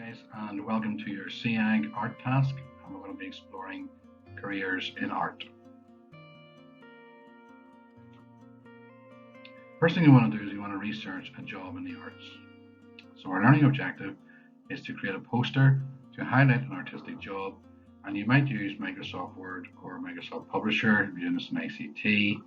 guys, and welcome to your CEIAG art task, and we're going to be exploring careers in art. First thing you want to do is you want to research a job in the arts. So our learning objective is to create a poster to highlight an artistic job, and you might use Microsoft Word or Microsoft Publisher if you're doing this in ICT.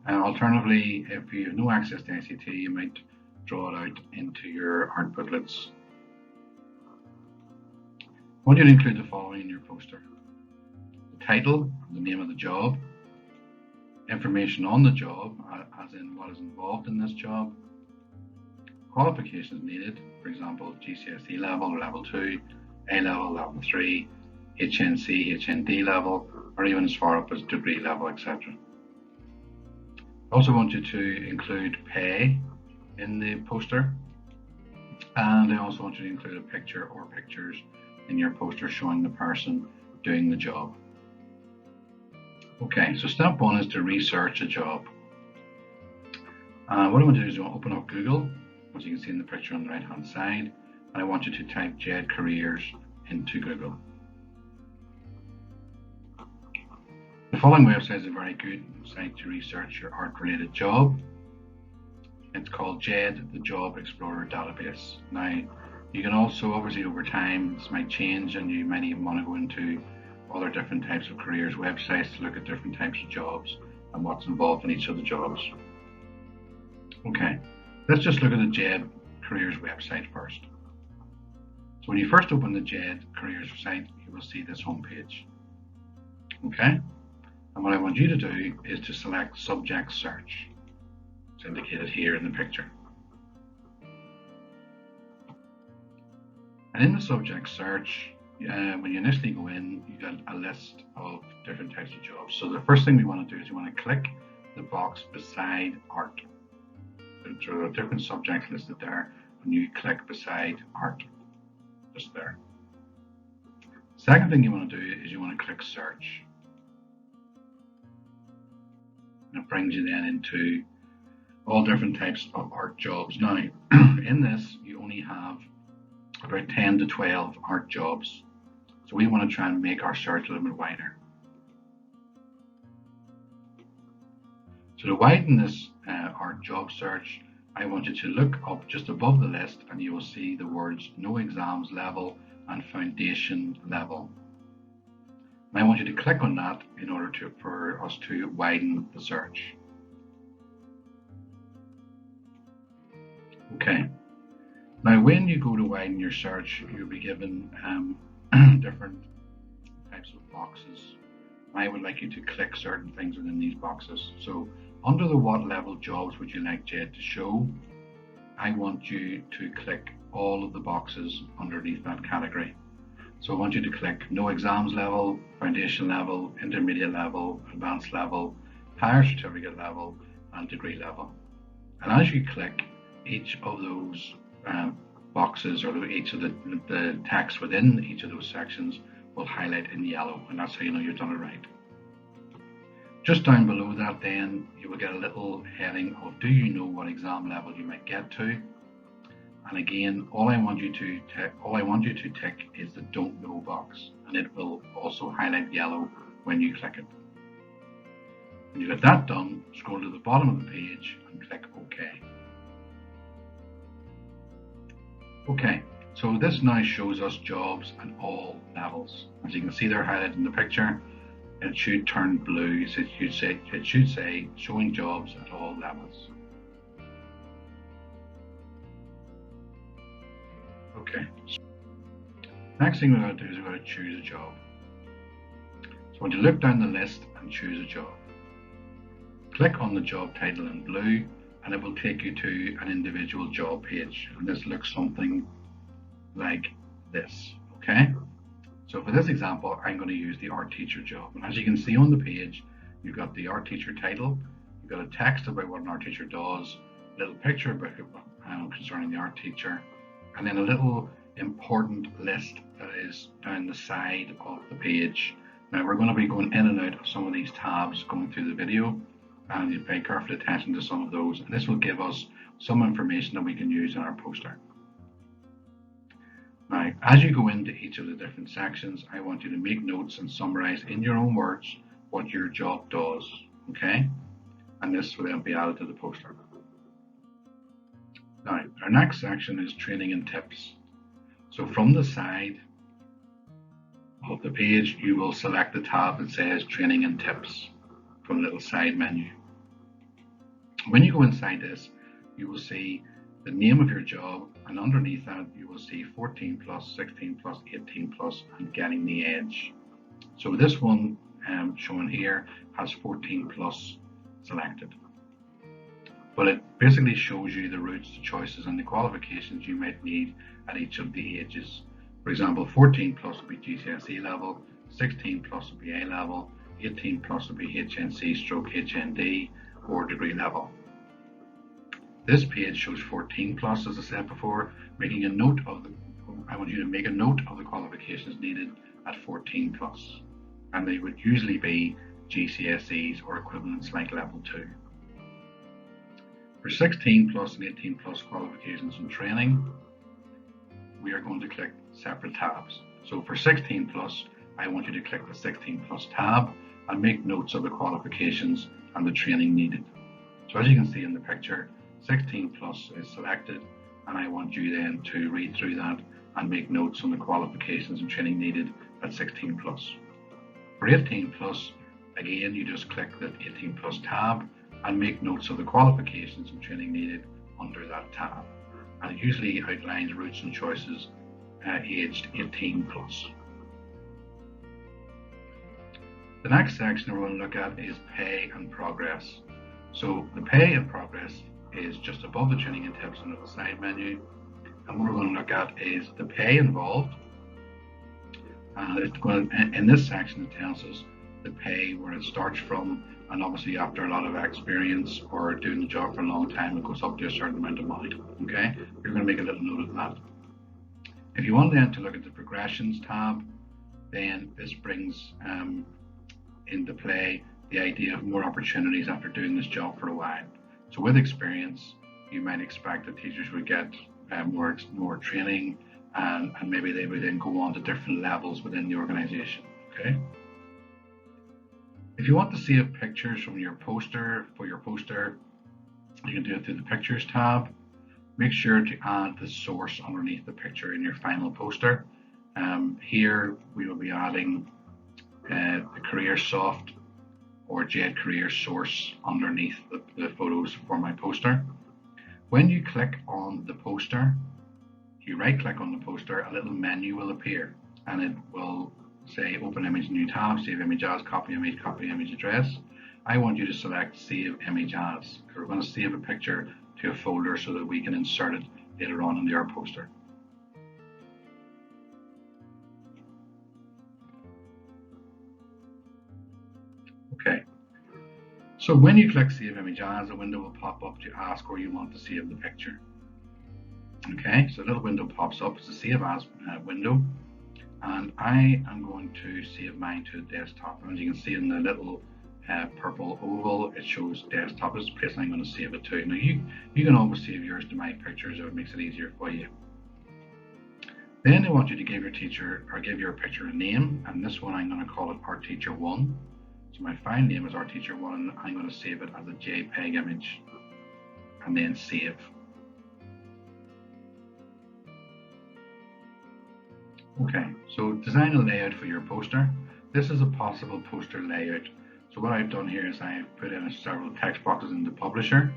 Alternatively, if you have no access to ICT, you might draw it out into your art booklets. I want you to include the following in your poster: the title, the name of the job, information on the job, as in what is involved in this job, qualifications needed, for example, GCSE level or level 2, A level, level 3, HNC, HND level, or even as far up as degree level, etc. I also want you to include pay in the poster, and I also want you to include a picture or pictures in your poster showing the person doing the job. Okay, so step one is to research a job. What I want to do is I want to open up Google, as you can see in the picture on the right hand side, and I want you to type JED Careers into Google. The following website is a very good site to research your art related job. It's called JED, the Job Explorer Database. Now, you can also, obviously over time, this might change and you might even want to go into other different types of careers websites to look at different types of jobs and what's involved in each of the jobs. Okay, let's just look at the JED Careers website first. So when you first open the JED Careers site, you will see this homepage. Okay, and what I want you to do is to select Subject Search. It's indicated here in the picture. And in the subject search, when you initially go in, you get a list of different types of jobs. So the first thing we want to do is you want to click the box beside art. There are different subjects listed there, and you click beside art, just there. Second thing you want to do is you want to click search. And it brings you then into all different types of art jobs. Now, in this, you only have about 10 to 12 art jobs. So we want to try and make our search a little bit wider. So to widen this art job search, I want you to look up just above the list and you will see the words no exams level and foundation level. And I want you to click on that in order for us to widen the search. Okay. Now, when you go to widen your search, you'll be given different types of boxes. I would like you to click certain things within these boxes. So under the what level jobs would you like JED to show, I want you to click all of the boxes underneath that category. So I want you to click no exams level, foundation level, intermediate level, advanced level, higher certificate level, and degree level. And as you click each of those boxes, or each of the text within each of those sections will highlight in yellow, and that's how you know you've done it right. Just down below that, then you will get a little heading of do you know what exam level you might get to. And again, all I want you to tick is the don't know box, and it will also highlight yellow when you click it. When you get that done, scroll to the bottom of the page and click OK. Okay, so this now shows us jobs at all levels. As you can see, they're highlighted in the picture. It should turn blue, so it should say showing jobs at all levels. Okay, next thing we're going to do is we're going to choose a job. So when you look down the list and choose a job, click on the job title in blue, and it will take you to an individual job page, and this looks something like this. Okay, so for this example, I'm going to use the art teacher job, and as you can see on the page, you've got the art teacher title, you've got a text about what an art teacher does, a little picture about concerning the art teacher, and then a little important list that is down the side of the page. Now we're going to be going in and out of some of these tabs going through the video, and you pay careful attention to some of those, and this will give us some information that we can use in our poster. Now, as you go into each of the different sections, I want you to make notes and summarize in your own words what your job does, okay? And this will then be added to the poster. Now, our next section is training and tips. So from the side of the page, you will select the tab that says training and tips from the little side menu. When you go inside this, you will see the name of your job, and underneath that you will see 14 plus, 16 plus, 18 plus, and getting the edge. So this one shown here has 14 plus selected. But it basically shows you the routes, the choices, and the qualifications you might need at each of the ages. For example, 14 plus will be GCSE level, 16 plus will be A level, 18 plus will be HNC/HND or degree level. This page shows 14 plus, as I said before, making a note of I want you to make a note of the qualifications needed at 14 plus, and they would usually be GCSEs or equivalents like level 2. For 16 plus and 18 plus qualifications and training, we are going to click separate tabs. So for 16 plus, I want you to click the 16 plus tab and make notes of the qualifications and the training needed. So as you can see in the picture, 16 plus is selected, and I want you then to read through that and make notes on the qualifications and training needed at 16 plus. For 18 plus, again, you just click the 18 plus tab and make notes of the qualifications and training needed under that tab. And it usually outlines routes and choices aged 18 plus. The next section we're going to look at is pay and progress. So the pay and progress is just above the training and tips under the side menu, and what we're going to look at is the pay involved. In this section it tells us the pay, where it starts from, and obviously after a lot of experience or doing the job for a long time, it goes up to a certain amount of money. Okay, you're going to make a little note of that. If you want then to look at the progressions tab, then this brings into play the idea of more opportunities after doing this job for a while. So with experience, you might expect that teachers would get more training, and maybe they would then go on to different levels within the organisation. Okay. If you want to save pictures from your poster, you can do it through the Pictures tab. Make sure to add the source underneath the picture in your final poster. Here we will be adding the CareerSoft or JED Career source underneath the photos for my poster. When you click on the poster, you right click on the poster, a little menu will appear, and it will say open image, new tab, save image as, copy image address. I want you to select save image as, because we're going to save a picture to a folder so that we can insert it later on in our poster. Okay, so when you click Save Image As, a window will pop up to ask where you want to save the picture. Okay, so a little window pops up. It's a Save As window, and I am going to save mine to a desktop. And as you can see in the little purple oval, it shows desktop is the place I'm going to save it to. Now you can always save yours to My Pictures if it makes it easier for you. Then I want you to give your teacher, or give your picture a name, and this one I'm going to call it Art Teacher 1. So my file name is Art Teacher 1, and I'm going to save it as a JPEG image, and then save. Okay, so design a layout for your poster. This is a possible poster layout. So what I've done here is I've put in several text boxes in the publisher,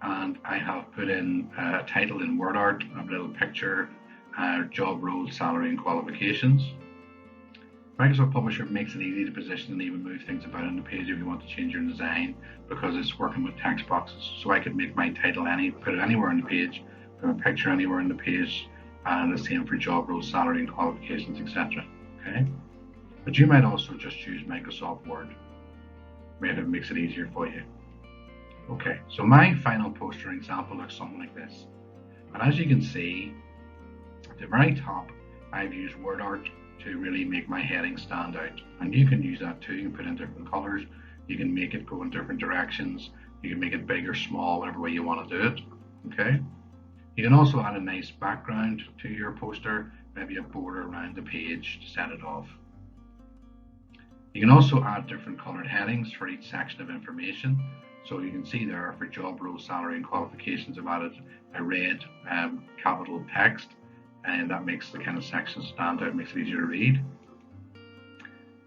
and I have put in a title in WordArt, a little picture, job role, salary, and qualifications. Microsoft Publisher makes it easy to position and even move things about on the page if you want to change your design, because it's working with text boxes. So I could make my title put it anywhere on the page, put a picture anywhere on the page, and the same for job role, salary, and qualifications, etc. Okay, but you might also just use Microsoft Word. Maybe it makes it easier for you. Okay, so my final poster example looks something like this. And as you can see, at the very top, I've used WordArt to really make my heading stand out. And you can use that too. You can put in different colors. You can make it go in different directions. You can make it big or small, whatever way you want to do it. Okay. You can also add a nice background to your poster, maybe a border around the page to set it off. You can also add different colored headings for each section of information. So you can see there for job role, salary and qualifications, I've added a red capital text, and that makes the kind of section stand out, makes it easier to read.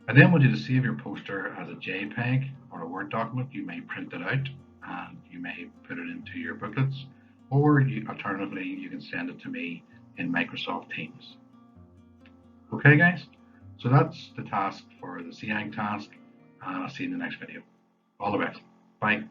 I then want you to save your poster as a JPEG or a Word document. You may print it out and you may put it into your booklets, or alternatively, you can send it to me in Microsoft Teams. Okay, guys, so that's the task for the CEIAG task, and I'll see you in the next video. All the best. Bye.